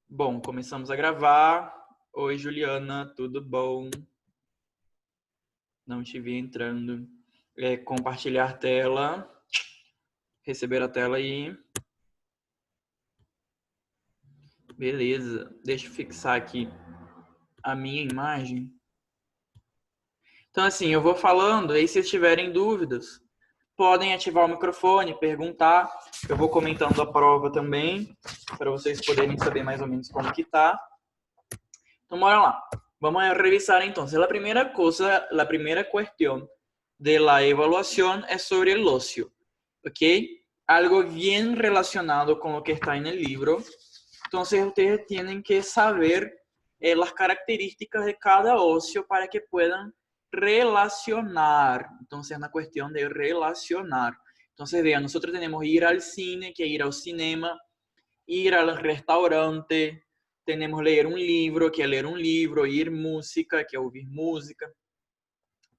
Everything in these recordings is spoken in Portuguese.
Bom, começamos a gravar. Oi, Juliana, tudo bom? Não te vi entrando. Compartilhar tela. Receber a tela aí. Beleza. Deixa eu fixar aqui a minha imagem. Então, assim, eu vou falando, aí se tiverem dúvidas, podem ativar o microfone, perguntar. Eu vou comentando a prova também, para vocês poderem saber mais ou menos como que tá. Então, bora lá. Vamos a revisar entonces. La primera cosa, la primera cuestión de la evaluación es sobre el ocio, ¿ok? Algo bien relacionado con lo que está en el libro. Entonces, ustedes tienen que saber las características de cada ocio para que puedan relacionar. Entonces, la cuestión de relacionar. Entonces, vean, nosotros tenemos ir al cine, que ir al cinema, ir al restaurante, temos ler um livro, que é ler um livro, oír música, que é ouvir música,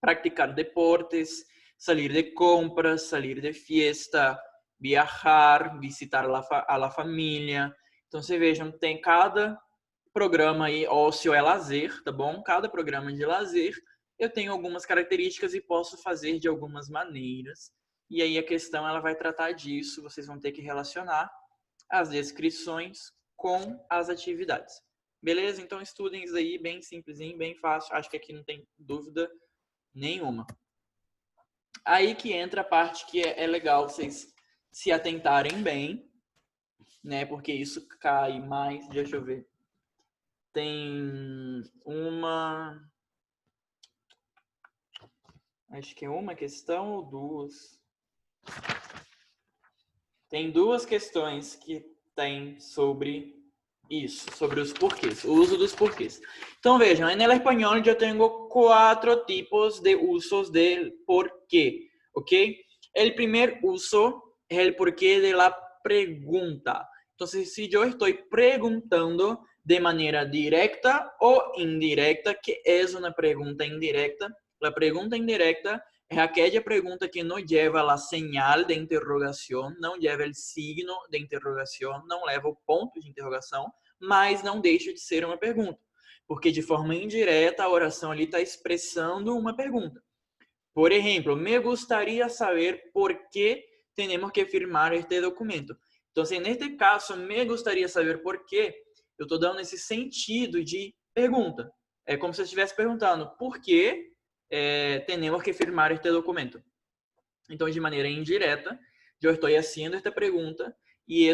praticar deportes, salir de compras, salir de fiesta, viajar, visitar a la família. Então, vocês vejam, tem cada programa aí, ócio é lazer, tá bom? Cada programa de lazer, eu tenho algumas características e posso fazer de algumas maneiras. E aí a questão ela vai tratar disso, vocês vão ter que relacionar as descrições com as atividades. Beleza? Então estudem isso aí, bem simplesinho, bem fácil. Acho que aqui não tem dúvida nenhuma. Aí que entra a parte que é legal vocês se atentarem bem, né? Porque isso cai mais, deixa eu ver. Tem acho que é uma questão ou duas. Tem duas questões que tem sobre isso, sobre os porquês, o uso dos porquês. Então vejam, en el español yo tengo 4 tipos de usos del porqué, ¿ok? El primer uso es el porqué de la pregunta. Entonces, si yo estoy preguntando de manera directa o indirecta, ¿qué es una pregunta indirecta? La pregunta indirecta es aquella pregunta que no lleva la señal de interrogación, não lleva el signo de interrogación, não leva o ponto de interrogação, mas não deixa de ser uma pergunta. Porque de forma indireta a oração ali está expressando uma pergunta. Por exemplo, me gustaría saber por qué tenemos que firmar este documento. Então, neste caso, me gustaría saber por quê, eu estou dando esse sentido de pergunta. É como se eu estivesse perguntando por que temos que firmar este documento. Então, de maneira indireta, eu estou fazendo esta pergunta e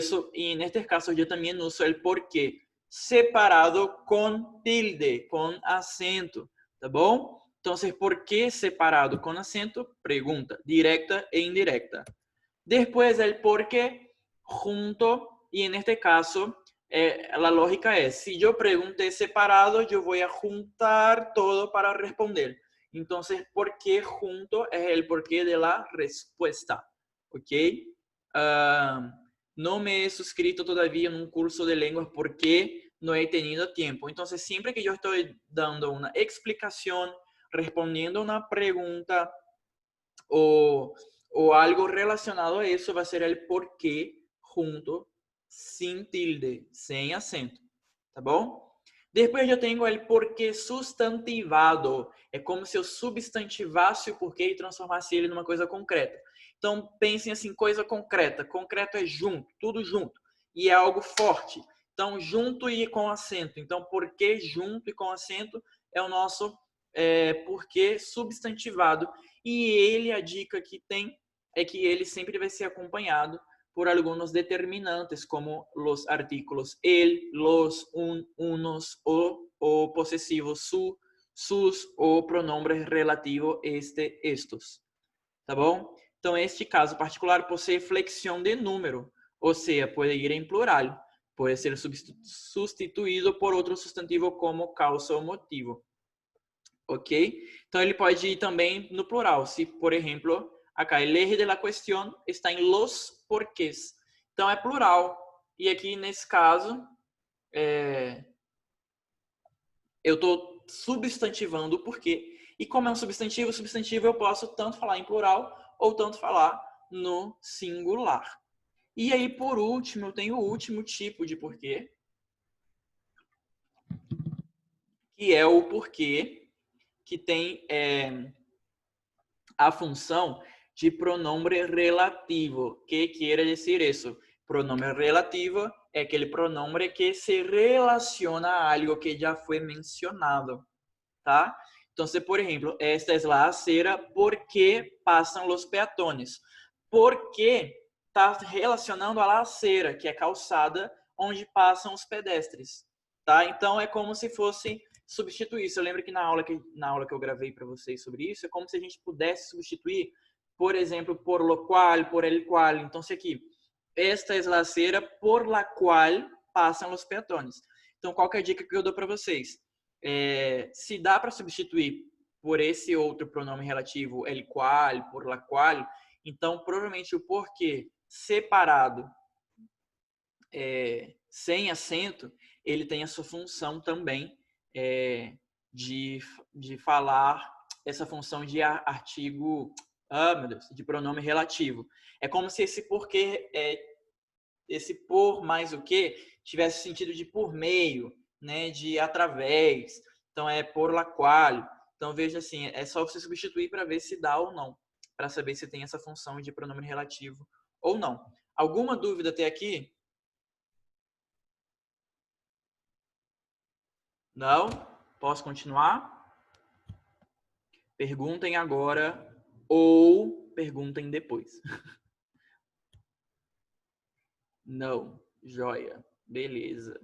neste caso eu também uso o porquê separado com tilde, com acento, tá bom? Então, por que separado com acento? Pergunta directa e indirecta. Depois, o porquê junto, e neste caso, a lógica é, se eu perguntei separado, eu vou juntar todo para responder. Entonces, ¿por qué junto es el porqué de la respuesta? ¿Ok? No me he suscrito todavía en un curso de lenguas porque no he tenido tiempo. Entonces, siempre que yo estoy dando una explicación, respondiendo una pregunta o algo relacionado a eso, va a ser el porqué junto, sin tilde, sem acento. Tá bom? Depois eu tenho o porquê substantivado. É como se eu substantivasse o porquê e transformasse ele numa coisa concreta. Então, pensem assim, coisa concreta. Concreto é junto, tudo junto. E é algo forte. Então, junto e com acento. Então, porquê junto e com acento é o nosso porquê substantivado. E ele, a dica que tem é que ele sempre vai ser acompanhado por algunos determinantes como los artículos el, los, unos o posesivos su, sus o pronombres relativo este, estos. Tá bom? Então, este caso particular possui flexão de número, ou seja, pode ir em plural, pode ser substituído por outro substantivo como causa ou motivo. Ok? Então, ele pode ir também no plural, se, por exemplo, acá, el eje de la cuestión está em los porquês. Então, é plural. E aqui, nesse caso, eu estou substantivando o porquê. E como é um substantivo, eu posso tanto falar em plural ou tanto falar no singular. E aí, por último, eu tenho o último tipo de porquê, que é o porquê, que tem a função de pronome relativo. ¿Qué quiere decir eso? Pronome relativo é aquele pronome que se relaciona a algo que já foi mencionado, tá? Então, por exemplo, esta é a acera porque passam os peatones. Porque está relacionando a acera, que é calçada, onde passam os pedestres, tá? Então, é como se fosse substituir isso. Eu lembro que na aula que eu gravei para vocês sobre isso, é como se a gente pudesse substituir, por exemplo, por lo cual, por el cual. Então, se aqui, esta é a acera por la cual passam os peatones. Então, qual que é a dica que eu dou para vocês? Se dá para substituir por esse outro pronome relativo, el cual, por la cual, então provavelmente o porquê separado, sem acento, ele tem a sua função também de falar essa função de artigo, meu Deus, de pronome relativo. É como se esse porquê, esse por mais o que, tivesse sentido de por meio, né, de através. Então, é por la qual. Então, veja assim, é só você substituir para ver se dá ou não, para saber se tem essa função de pronome relativo ou não. Alguma dúvida até aqui? Não? Posso continuar? Perguntem agora ou perguntem depois. Não. Joia. Beleza.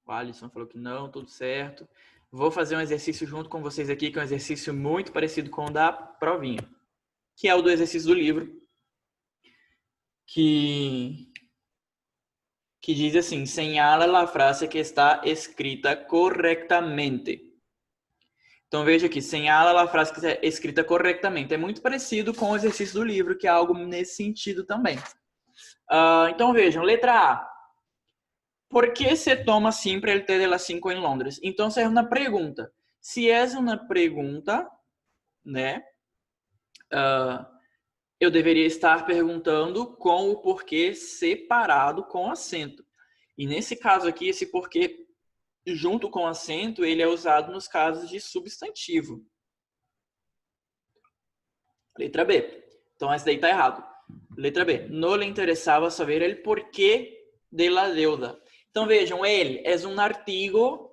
O Alisson falou que não, tudo certo. Vou fazer um exercício junto com vocês aqui, que é um exercício muito parecido com o da provinha, que é o do exercício do livro, que diz assim: señala a frase que está escrita corretamente. Então veja aqui, señala a frase que está escrita corretamente. É muito parecido com o exercício do livro, que é algo nesse sentido também. Então vejam, letra A. ¿Por qué se toma siempre el té de las 5 en Londres? Entonces es una pregunta. Si es una pregunta, né? Eu deveria estar perguntando com o porquê separado com acento. E nesse caso aqui, esse porquê junto com acento, ele é usado nos casos de substantivo. Letra B. Então, essa daí está errado. Letra B. No le interessava saber el porquê de la deuda. Então, vejam, ele é um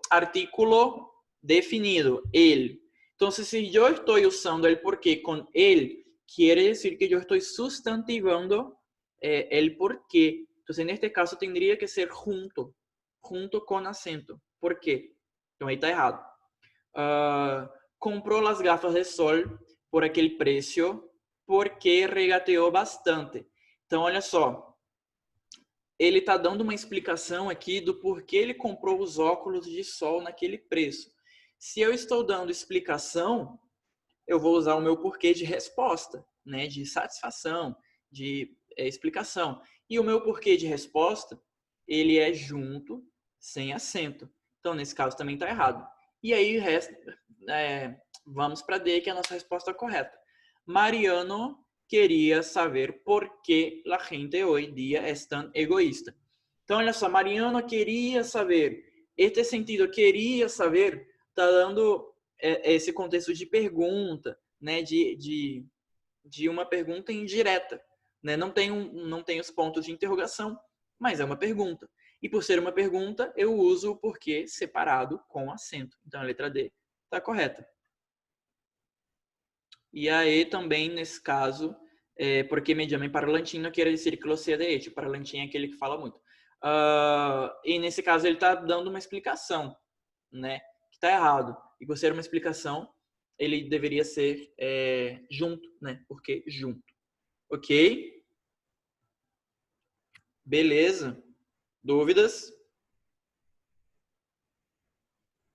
artículo definido, ele. Então, se eu estou usando el porquê com ele, quiere decir que eu estou sustantivando el porquê. Então, neste caso, tendría que ser junto com acento. ¿Por quê? Então, aí está errado. Comprou as gafas de sol por aquele preço porque regateou bastante. Então, olha só. Ele está dando uma explicação aqui do porquê ele comprou os óculos de sol naquele preço. Se eu estou dando explicação, eu vou usar o meu porquê de resposta, né? De satisfação, de explicação. E o meu porquê de resposta, ele é junto, sem acento. Então, nesse caso, também está errado. E aí, vamos para D, que é a nossa resposta correta. Mariano queria saber por que a gente hoje dia é tão egoísta. Então, olha só, Mariano queria saber. Este sentido, queria saber, está dando esse contexto de pergunta, né? De uma pergunta indireta. Né? Não tem os pontos de interrogação, mas é uma pergunta. E por ser uma pergunta, eu uso o porquê separado com acento. Então, a letra D está correta. E aí também, nesse caso, porque me llaman parlantino quer dizer que lo sea de hecho. Parlantinho é aquele que fala muito. E nesse caso ele está dando uma explicação, né? Que está errado. E por ser uma explicação, ele deveria ser junto, né? Porque junto. Ok? Beleza. Dúvidas?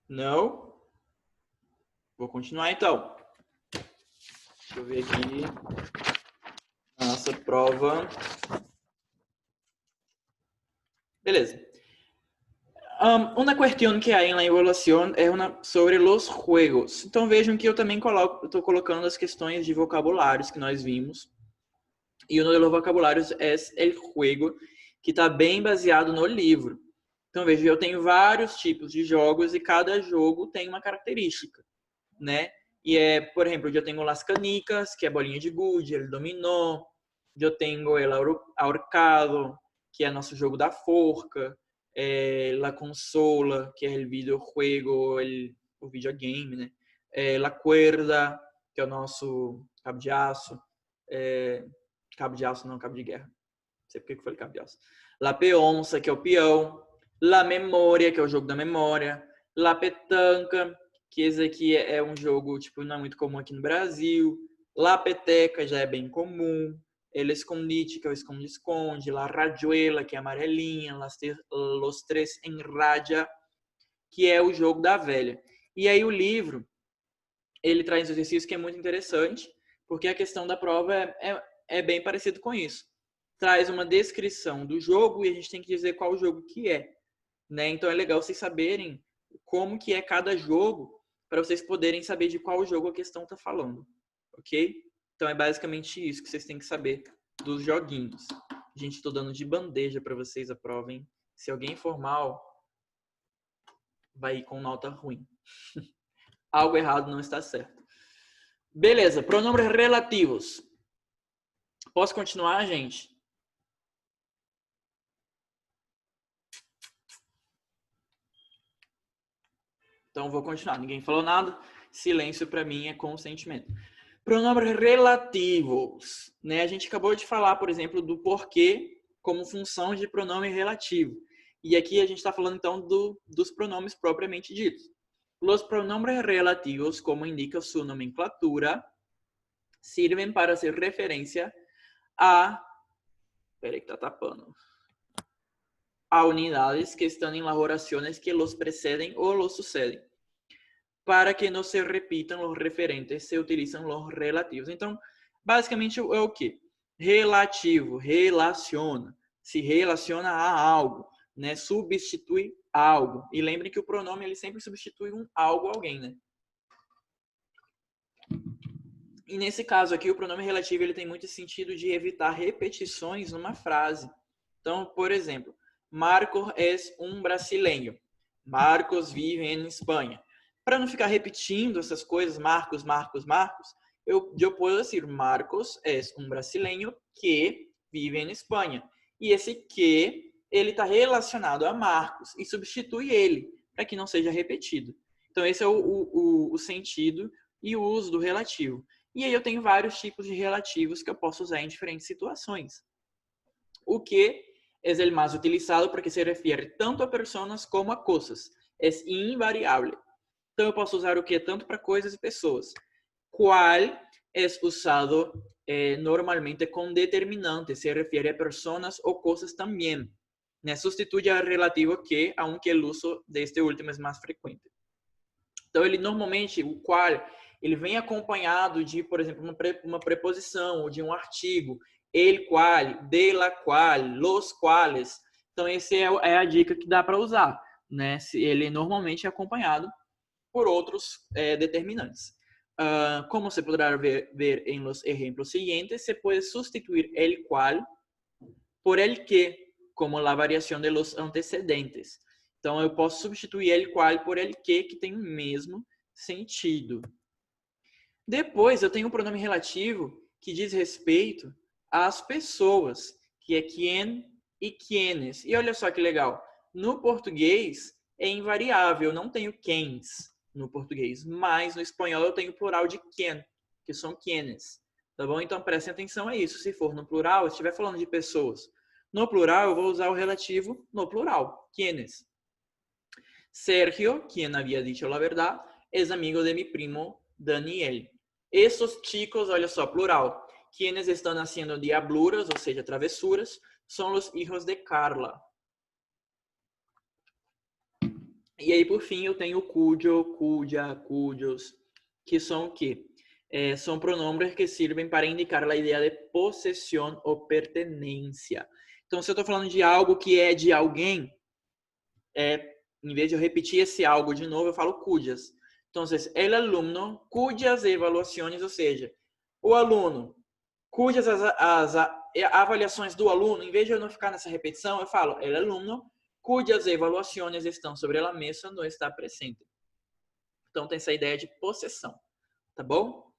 Não? Vou continuar então. Deixa eu ver aqui a nossa prova. Beleza. Uma questão que há na evaluação é sobre os juegos. Então vejam que eu também estou colocando as questões de vocabulários que nós vimos. E um dos vocabulários é o juego, que está bem baseado no livro. Então, veja, eu tenho vários tipos de jogos e cada jogo tem uma característica, né? E por exemplo, eu tenho las canicas, que é bolinha de gude, el dominó, eu tenho el ahorcado, que é nosso jogo da forca, la consola, que é o videojuego, o videogame, né? La cuerda, que é o nosso cabo de aço, cabo de aço não, cabo de guerra, não sei por que eu falei cabo de aço. La peonça, que é o peão, la memória, que é o jogo da memória, la petanca, que esse aqui é um jogo, tipo, não é muito comum aqui no Brasil. La peteca já é bem comum. El escondite, que é o esconde-esconde. La rayuela, que é amarelinha. Los tres en raya, que é o jogo da velha. E aí o livro, ele traz um exercício que é muito interessante, porque a questão da prova é bem parecido com isso. Traz uma descrição do jogo e a gente tem que dizer qual jogo que é, né? Então é legal vocês saberem como que é cada jogo, para vocês poderem saber de qual jogo a questão está falando, ok? Então é basicamente isso que vocês têm que saber dos joguinhos. Gente, estou dando de bandeja para vocês a prova, hein? Se alguém for mal, vai ir com nota ruim. Algo errado não está certo. Beleza, pronomes relativos. Posso continuar, gente? Então vou continuar. Ninguém falou nada. Silêncio para mim é consentimento. Pronomes relativos, né? A gente acabou de falar, por exemplo, do porquê como função de pronome relativo. E aqui a gente está falando então dos pronomes propriamente ditos. Os pronomes relativos, como indica sua nomenclatura, sirven para hacer referencia a... Espera que está tapando. A unidades que están en las oraciones que los preceden o los suceden. Para que não se repitam os referentes, se utilizam os relativos. Então, basicamente é o quê? Relativo, relaciona, se relaciona a algo, né? Substitui algo. E lembrem que o pronome ele sempre substitui um algo, alguém, né? E nesse caso aqui, o pronome relativo ele tem muito sentido de evitar repetições numa frase. Então, por exemplo, Marcos é um brasileiro. Marcos vive em Espanha. Para não ficar repetindo essas coisas, Marcos, Marcos, Marcos, eu posso dizer Marcos é um brasileiro que vive em Espanha. E esse que, ele está relacionado a Marcos e substitui ele, para que não seja repetido. Então, esse é o sentido e o uso do relativo. E aí eu tenho vários tipos de relativos que eu posso usar em diferentes situações. O que é o mais utilizado porque se refere tanto a pessoas como a coisas. É invariável. Então, eu posso usar o que tanto para coisas e pessoas. Qual é usado normalmente com determinante, se refere a pessoas ou coisas também. Né? Substitui a relativo que, aunque o uso deste último é mais frequente. Então, ele normalmente, o qual, ele vem acompanhado de, por exemplo, uma preposição ou de um artigo. El qual, de la qual, los quales. Então, essa é a dica que dá para usar. Né? Ele normalmente é acompanhado por outros determinantes. Como se poderá ver em los ejemplos siguientes, se puede sustituir el cual por el que, como la variación de los antecedentes. Então, eu posso substituir el qual por el que tem o mesmo sentido. Depois, eu tenho um pronome relativo que diz respeito às pessoas, que é quien e quienes. E olha só que legal, no português é invariável, eu não tenho quens no português, mas no espanhol eu tenho plural de quien, que são quienes, tá bom? Então prestem atenção a isso, se for no plural, se estiver falando de pessoas, no plural eu vou usar o relativo no plural, quienes. Sergio, quien había dicho la verdad, es amigo de mi primo Daniel. Esses chicos, olha só, plural, quienes estão haciendo diabluras, ou seja, travessuras, são os hijos de Carla. E aí, por fim, eu tenho cujo, cuja, cujos, que são o quê? São pronomes que servem para indicar a ideia de possessão ou pertenência. Então, se eu estou falando de algo que é de alguém, em vez de eu repetir esse algo de novo, eu falo cujas. Então, el alumno cujas evaluações, ou seja, o aluno, cujas as avaliações do aluno, em vez de eu não ficar nessa repetição, eu falo el alumno cujas evaluações estão sobre a mesa não está presente. Então tem essa ideia de possessão, tá bom?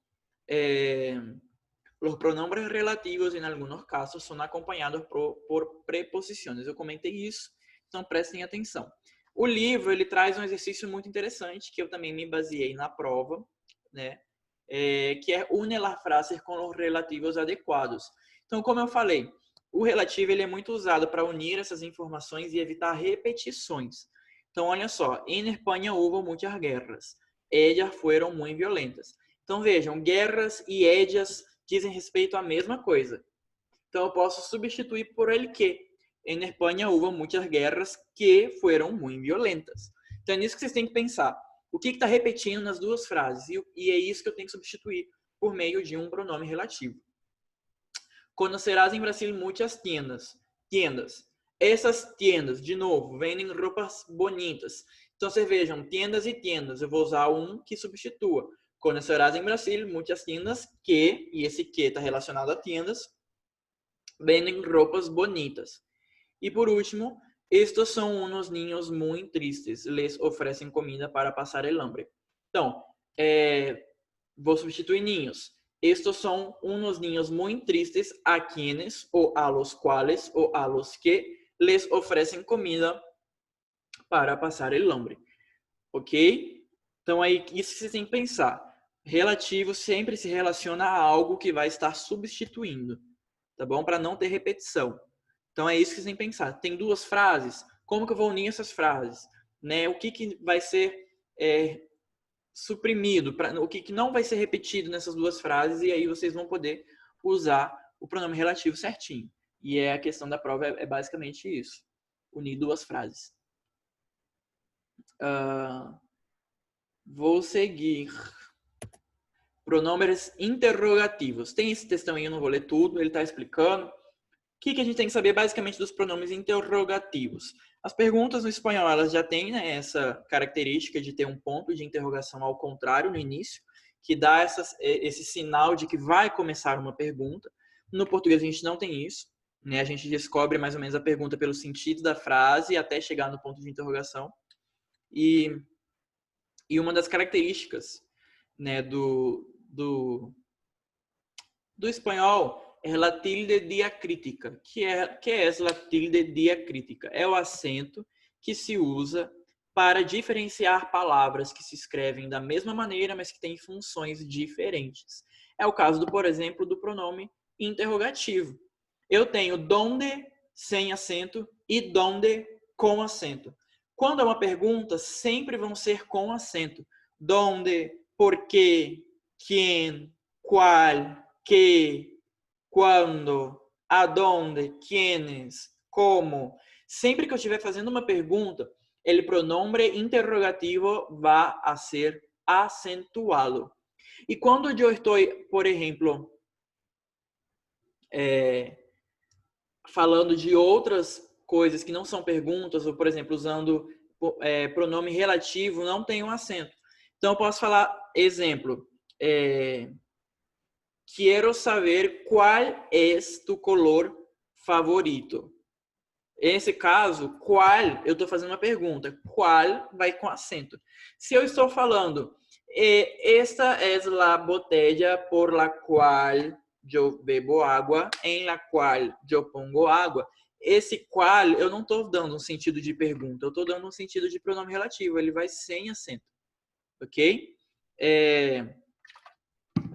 Os pronombres relativos, em alguns casos, são acompanhados por preposições. Eu comentei isso, então prestem atenção. O livro ele traz um exercício muito interessante, que eu também me baseei na prova, né? Que é une las frases com os relativos adequados. Então, como eu falei, o relativo ele é muito usado para unir essas informações e evitar repetições. Então, olha só, em Espanha houve muitas guerras. Ellas fueron muy violentas. Então, vejam, guerras e ellas dizem respeito à mesma coisa. Então, eu posso substituir por el que. Em Espanha houve muitas guerras que foram muito violentas. Então, é nisso que vocês têm que pensar. O que está repetindo nas duas frases? E é isso que eu tenho que substituir por meio de um pronome relativo. Conocerás em Brasil muitas tiendas. Essas tiendas, de novo, vendem roupas bonitas. Então, vocês vejam, tiendas e tiendas. Eu vou usar um que substitua. Conocerás em Brasil muitas tiendas que, e esse que está relacionado a tiendas, vendem roupas bonitas. E por último, estes são uns niños muito tristes. Les oferecem comida para passar el hambre. Então, vou substituir niños. Estes são uns niños muito tristes a quienes, ou a los quales, ou a los que les oferecem comida para passar el hambre. Ok? Então, aí, isso que você tem que pensar. Relativo sempre se relaciona a algo que vai estar substituindo. Tá bom? Para não ter repetição. Então, é isso que você tem que pensar. Tem duas frases. Como que eu vou unir essas frases? Né? O que vai ser suprimido? O que não vai ser repetido nessas duas frases? E aí vocês vão poder usar o pronome relativo certinho. E a questão da prova é basicamente isso. Unir duas frases. Vou seguir. Pronomes interrogativos. Tem esse textão aí, eu não vou ler tudo, ele está explicando. O que a gente tem que saber basicamente dos pronomes interrogativos? As perguntas no espanhol, elas já têm, né, essa característica de ter um ponto de interrogação ao contrário no início, que dá esse sinal de que vai começar uma pergunta. No português a gente não tem isso, né? A gente descobre mais ou menos a pergunta pelo sentido da frase até chegar no ponto de interrogação. E uma das características, né, do espanhol é a tilde diacrítica. Que é a tilde diacrítica? É o acento que se usa para diferenciar palavras que se escrevem da mesma maneira, mas que têm funções diferentes. É o caso, por exemplo, do pronome interrogativo. Eu tenho donde sem acento e donde com acento. Quando é uma pergunta, sempre vão ser com acento. Donde, por quê, quién, qual, que, quando, aonde, quiénes, como. Sempre que eu estiver fazendo uma pergunta, o pronome interrogativo vai a ser acentuado. E quando eu estou, por exemplo, falando de outras coisas que não são perguntas, ou, por exemplo, usando pronome relativo, não tem um acento. Então, eu posso falar, exemplo, quero saber qual é tu color favorito. Nesse caso, qual, eu estou fazendo uma pergunta. Qual vai com acento. Se eu estou falando, esta é a botella por la qual eu bebo água, em la qual eu pongo água. Esse qual, eu não estou dando um sentido de pergunta, eu estou dando um sentido de pronome relativo. Ele vai sem acento. Ok?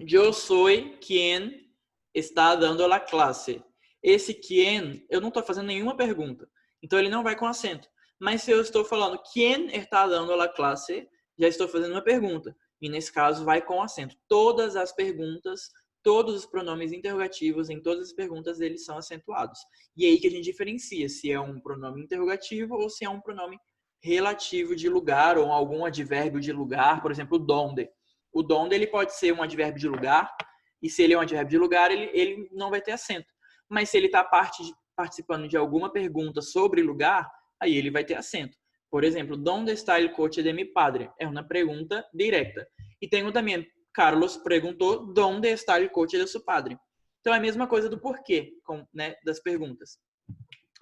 Eu sou quem está dando a classe. Esse quem, eu não estou fazendo nenhuma pergunta. Então, ele não vai com acento. Mas se eu estou falando quem está dando a classe, já estou fazendo uma pergunta. E, nesse caso, vai com acento. Todas as perguntas, todos os pronomes interrogativos, em todas as perguntas, eles são acentuados. E é aí que a gente diferencia se é um pronome interrogativo ou se é um pronome relativo de lugar ou algum advérbio de lugar. Por exemplo, donde. O donde, ele pode ser um advérbio de lugar. E se ele é um advérbio de lugar, ele não vai ter acento. Mas se ele está participando de alguma pergunta sobre lugar, aí ele vai ter acento. Por exemplo, ¿dónde está el coche de mi padre? É uma pergunta direta. E tenho também, Carlos perguntou, ¿dónde está el coche de su padre? Então é a mesma coisa do porquê, né, das perguntas.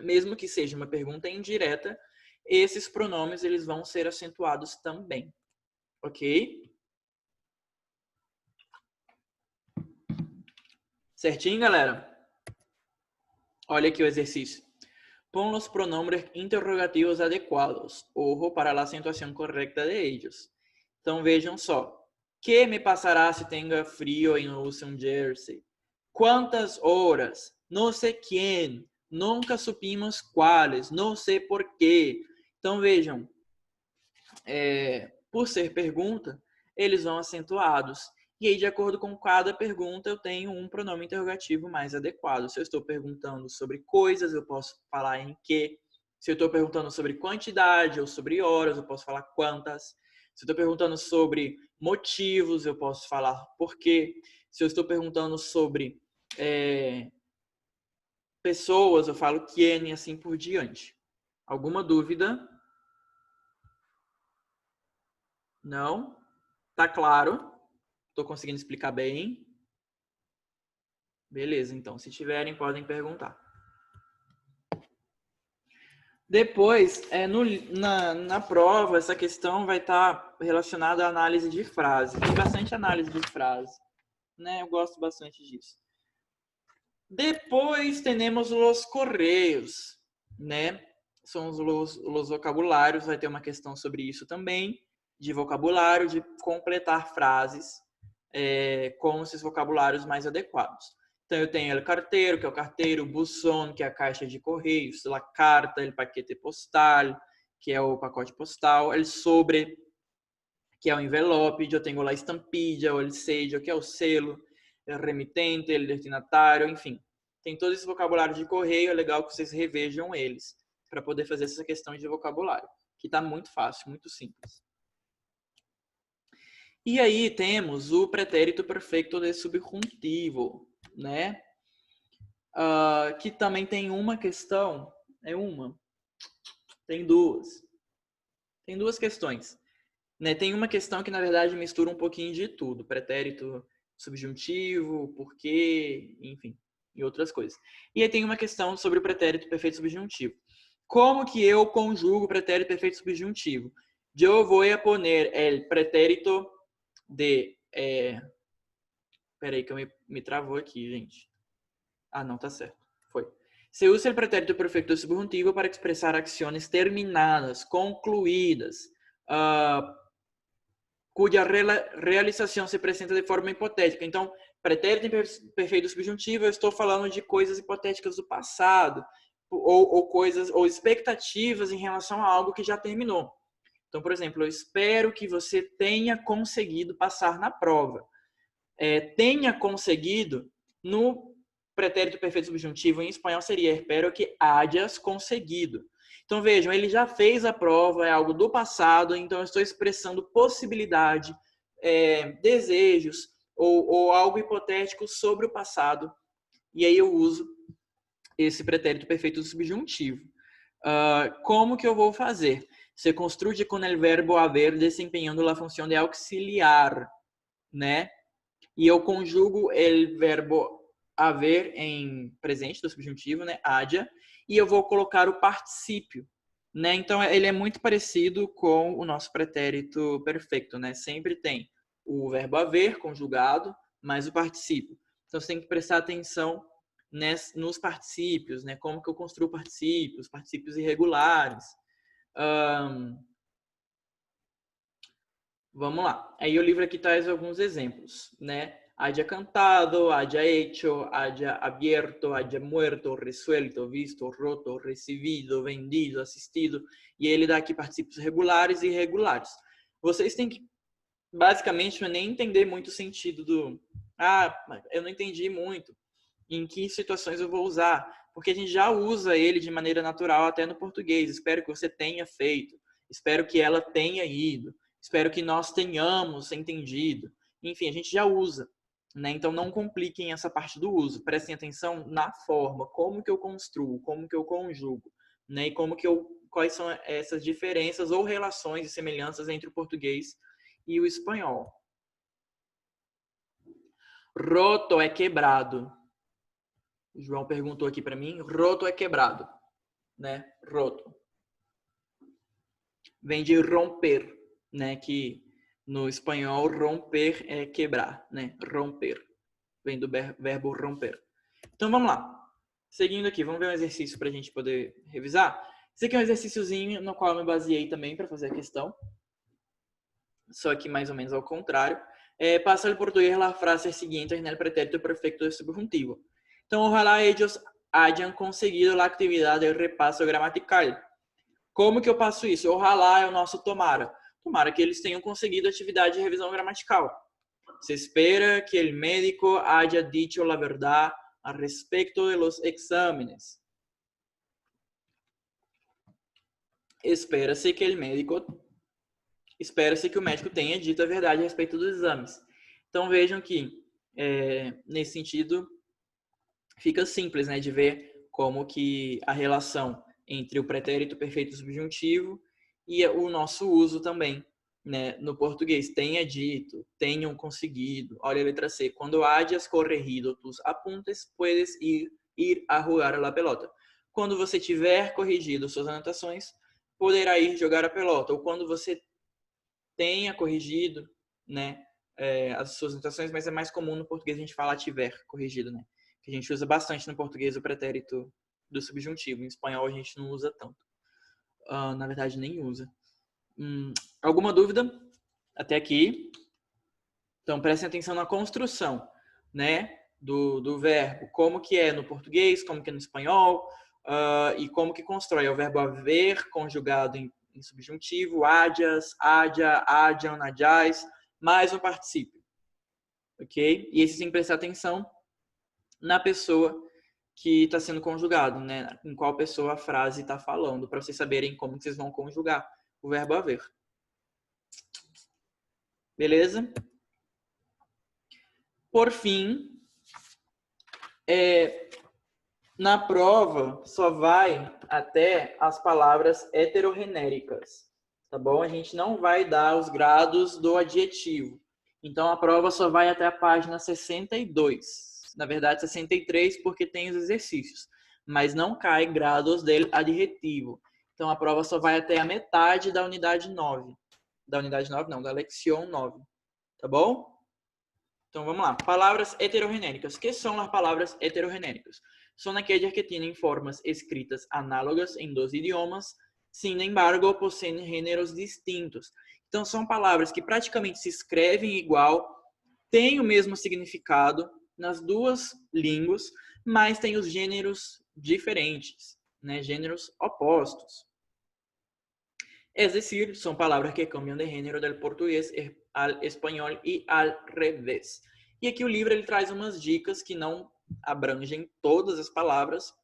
mesmo que seja uma pergunta indireta, esses pronomes eles vão ser acentuados também, ok? Certinho, galera? Olha aqui o exercício. Pon los pronombres interrogativos adequados. Ojo para la acentuación correcta de ellos. Então, vejam só. Que me passará se tenha frio e use um jersey? Quantas horas? Não sei quem. Nunca supimos quais. Não sei por quê. Então, vejam. Por ser pergunta, eles vão acentuados. E aí, de acordo com cada pergunta, eu tenho um pronome interrogativo mais adequado. Se eu estou perguntando sobre coisas, eu posso falar em que. Se eu estou perguntando sobre quantidade ou sobre horas, eu posso falar quantas. Se eu estou perguntando sobre motivos, eu posso falar por quê. Se eu estou perguntando sobre pessoas, eu falo quién e assim por diante. Alguma dúvida? Não? Tá claro? Estou conseguindo explicar bem? Beleza, então. Se tiverem, podem perguntar. Depois, na prova, essa questão vai estar relacionada à análise de frase. Tem bastante análise de frase, né? Eu gosto bastante disso. Depois, temos os correios, né? São os vocabulários. Vai ter uma questão sobre isso também, de vocabulário, de completar frases com esses vocabulários mais adequados. Então, eu tenho el carteiro, que é o carteiro, buzón, que é a caixa de correios, la carta, el paquete postal, que é o pacote postal, el sobre, que é o envelope, eu tenho la estampilla, o el sello, que é o selo, el remitente, el destinatário, enfim. Tem todo esse vocabulário de correio, é legal que vocês revejam eles, para poder fazer essa questão de vocabulário, que está muito fácil, muito simples. E aí temos o pretérito perfeito de subjuntivo, né? Que também tem uma questão, tem duas. Tem duas questões. Né? Tem uma questão que, na verdade, mistura um pouquinho de tudo. Pretérito subjuntivo, porquê, enfim, e outras coisas. E aí tem uma questão sobre o pretérito perfeito subjuntivo. Como que eu conjugo o pretérito perfeito subjuntivo? Eu vou poner el pretérito de... Peraí que me travou aqui, gente. Ah, não, tá certo. Foi. Se usa o pretérito perfeito subjuntivo para expressar ações terminadas, concluídas, cuja realização se apresenta de forma hipotética. Então, pretérito perfeito subjuntivo, eu estou falando de coisas hipotéticas do passado, ou coisas, ou expectativas em relação a algo que já terminou. Então, por exemplo, eu espero que você tenha conseguido passar na prova. Tenha conseguido, no pretérito perfeito subjuntivo em espanhol seria espero que hayas conseguido. Então vejam, ele já fez a prova, é algo do passado, então eu estou expressando possibilidade, desejos ou algo hipotético sobre o passado. E aí eu uso esse pretérito perfeito subjuntivo. Como que eu vou fazer? Se construye com o verbo haver desempenhando a função de auxiliar, né? E eu conjugo o verbo haver em presente do subjuntivo, né? Haja, e eu vou colocar o particípio, né? Então ele é muito parecido com o nosso pretérito perfeito, né? Sempre tem o verbo haver conjugado, mais o particípio. Então você tem que prestar atenção nos particípios, né? Como que eu construo particípios, particípios irregulares. Vamos lá. Aí o livro aqui traz alguns exemplos, né? Haya cantado, haya hecho, haya abierto, haya muerto, resuelto, visto, roto, recebido, vendido, assistido. E ele dá aqui particípios regulares e irregulares. Vocês têm que, basicamente, nem entender muito o sentido do... eu não entendi muito. Em que situações eu vou usar? Porque a gente já usa ele de maneira natural até no português. Espero que você tenha feito. Espero que ela tenha ido. Espero que nós tenhamos entendido. Enfim, a gente já usa, né? Então não compliquem essa parte do uso. Prestem atenção na forma, como que eu construo, como que eu conjugo, né? E quais são essas diferenças ou relações e semelhanças entre o português e o espanhol. Roto é quebrado. O João perguntou aqui para mim, roto é quebrado. né? Roto. Vem de romper, né? Que no espanhol romper é quebrar, né? Romper. Vem do verbo romper. Então vamos lá. Seguindo aqui, vamos ver um exercício para a gente poder revisar. Esse aqui é um exercíciozinho no qual eu me baseei também para fazer a questão. Só que mais ou menos ao contrário. Passa el portugués las frases siguientes en el pretérito perfecto de subjuntivo. Então, ojalá ellos hayan conseguido la actividad del repaso gramatical. Como que eu passo isso? Ojalá é o nosso tomara. Tomara que eles tenham conseguido a atividade de revisão gramatical. Se espera que el médico haya dicho la verdad a respecto de los exámenes. Espera-se que o médico tenha dito a verdade a respeito dos exames. Então vejam que nesse sentido fica simples, né, de ver como que a relação entre o pretérito perfeito subjuntivo e o nosso uso também, né, no português. Tenha dito, tenham conseguido. Olha a letra C. Quando hayas corregido tus apuntes, puedes ir a jugar a la pelota. Quando você tiver corrigido suas anotações, poderá ir jogar a pelota. Ou quando você tenha corrigido, né, as suas anotações, mas é mais comum no português a gente falar tiver corrigido, né? Que a gente usa bastante no português o pretérito do subjuntivo. Em espanhol a gente não usa tanto. Na verdade, nem usa. Alguma dúvida até aqui? Então, prestem atenção na construção, né, do verbo. Como que é no português, como que é no espanhol, e como que constrói. É o verbo haver, conjugado em subjuntivo, adias, adia, adiam, adiais, mais um particípio. Ok? E esse tem que prestar atenção na pessoa que está sendo conjugado, né? Em qual pessoa a frase está falando, para vocês saberem como vocês vão conjugar o verbo haver. Beleza? Por fim, na prova só vai até as palavras heterogenéricas, tá bom? A gente não vai dar os grados do adjetivo. Então, a prova só vai até a página 62. Na verdade, 63, porque tem os exercícios. Mas não cai grados del adjetivo. Então, a prova só vai até a metade da unidade 9. Da unidade 9, não, da leção 9. Tá bom? Então, vamos lá. Palavras heterogenéricas. O que são as palavras heterogenéricas? São aquellas que têm formas escritas análogas em dois idiomas, sin embargo, possuem gêneros distintos. Então, são palavras que praticamente se escrevem igual, têm o mesmo significado nas duas línguas, mas têm os gêneros diferentes, né? Gêneros opostos. Es decir, son palabras que cambian de género del portugués al espanhol e al revés. E aqui o livro ele traz umas dicas que não abrangem todas as palavras,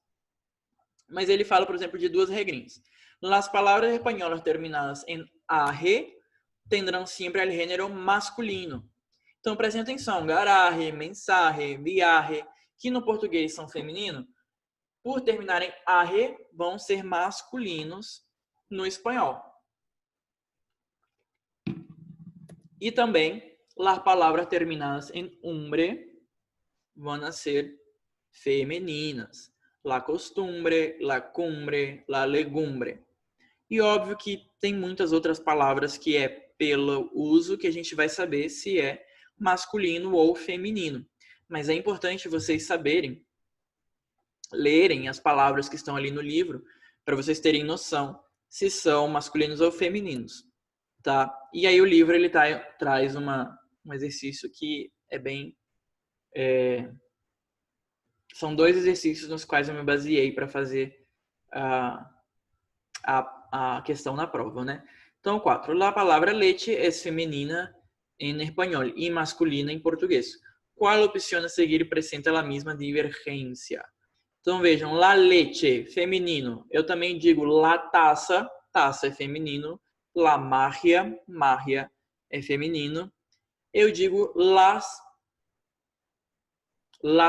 mas ele fala, por exemplo, de duas regrinhas. Las palabras espanholas terminadas em ARRE tendrão sempre el género masculino. Então, prestem atenção, garaje, mensaje, viaje, que no português são feminino, por terminarem ARRE, vão ser masculinos no espanhol. E também, las palavras terminadas em umbre vão ser femininas. La costumbre, la cumbre, la legumbre. E óbvio que tem muitas outras palavras que é pelo uso que a gente vai saber se é masculino ou feminino. Mas é importante vocês saberem, lerem as palavras que estão ali no livro, para vocês terem noção se são masculinos ou femininos. Tá? E aí o livro ele traz um exercício que é bem... São dois exercícios nos quais eu me baseei para fazer a questão na prova, né? Então, 4. A palavra leite é feminina em espanhol e masculina em português. Qual opção a seguir apresenta a mesma divergência? Então, vejam, la leche, feminino. Eu também digo la taça, taça é feminino. La magia, magia é feminino. Eu digo la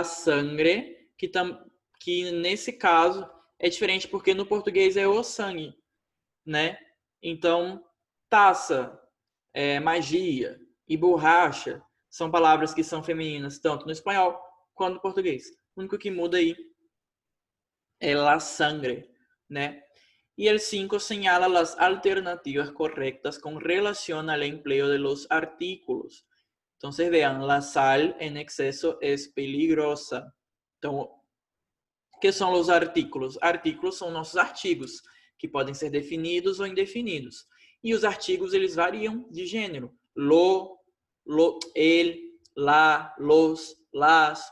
sangre, que nesse caso é diferente porque no português é o sangue, né? Então, taça, magia e borracha são palavras que são femininas tanto no espanhol quanto no português. O único que muda aí é la sangre, né? Y el 5 señala las alternativas correctas con relación al empleo de los artículos. Entonces, vean, la sal en exceso es peligrosa. Então, que são os artículos? Artículos são nossos artigos, que podem ser definidos ou indefinidos. E os artigos, eles variam de gênero. Lo, el, la, los, las,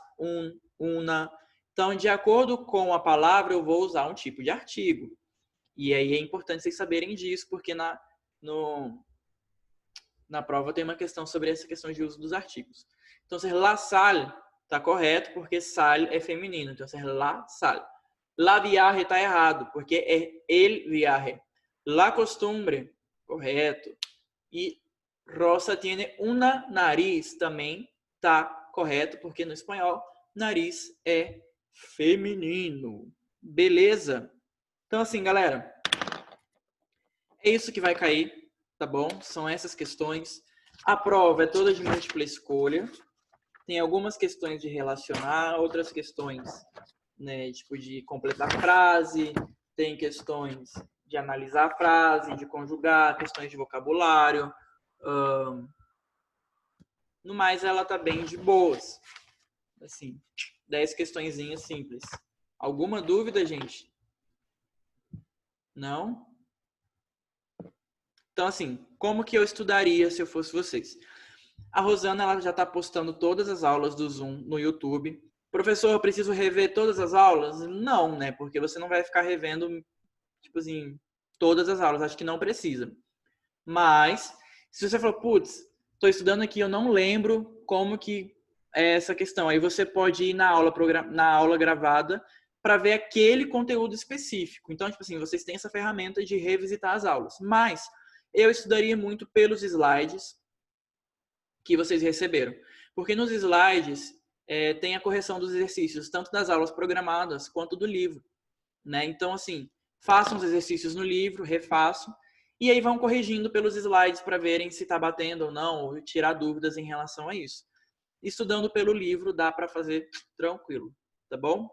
una. Então, de acordo com a palavra, eu vou usar um tipo de artigo. E aí é importante vocês saberem disso, porque na prova tem uma questão sobre essa questão de uso dos artigos. Então, ser la sal está correto, porque sal é feminino. Então, ser la sal. La viaje está errado, porque é el viaje. La costumbre, correto. E Rosa tiene una nariz, também está correto, porque no espanhol, nariz é feminino. Beleza? Então, assim, galera, é isso que vai cair, tá bom? São essas questões. A prova é toda de múltipla escolha. Tem algumas questões de relacionar, outras questões, né, tipo de completar frase, tem questões de analisar a frase, de conjugar, questões de vocabulário. No mais, ela tá bem de boas. Assim, 10 questõezinhas simples. Alguma dúvida, gente? Não? Então, assim, como que eu estudaria se eu fosse vocês? A Rosana, ela já está postando todas as aulas do Zoom no YouTube. Professor, eu preciso rever todas as aulas? Não, né? Porque você não vai ficar revendo, tipo assim, todas as aulas. Acho que não precisa. Mas, se você for, putz, estou estudando aqui, eu não lembro como que é essa questão. Aí você pode ir na aula gravada para ver aquele conteúdo específico. Então, tipo assim, vocês têm essa ferramenta de revisitar as aulas. Mas eu estudaria muito pelos slides que vocês receberam. Porque nos slides tem a correção dos exercícios, tanto das aulas programadas quanto do livro, né? Então, assim, façam os exercícios no livro, refaçam, e aí vão corrigindo pelos slides para verem se está batendo ou não, ou tirar dúvidas em relação a isso. Estudando pelo livro dá para fazer tranquilo, tá bom?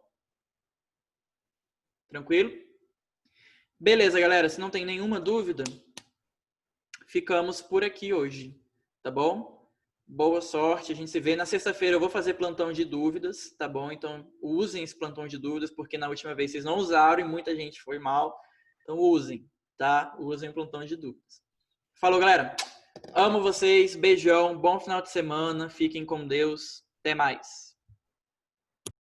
Tranquilo? Beleza, galera, se não tem nenhuma dúvida, ficamos por aqui hoje, tá bom? Boa sorte, a gente se vê. Na sexta-feira eu vou fazer plantão de dúvidas, tá bom? Então usem esse plantão de dúvidas, porque na última vez vocês não usaram e muita gente foi mal. Então usem, tá? Usem o plantão de dúvidas. Falou, galera. Amo vocês, beijão, bom final de semana, fiquem com Deus. Até mais.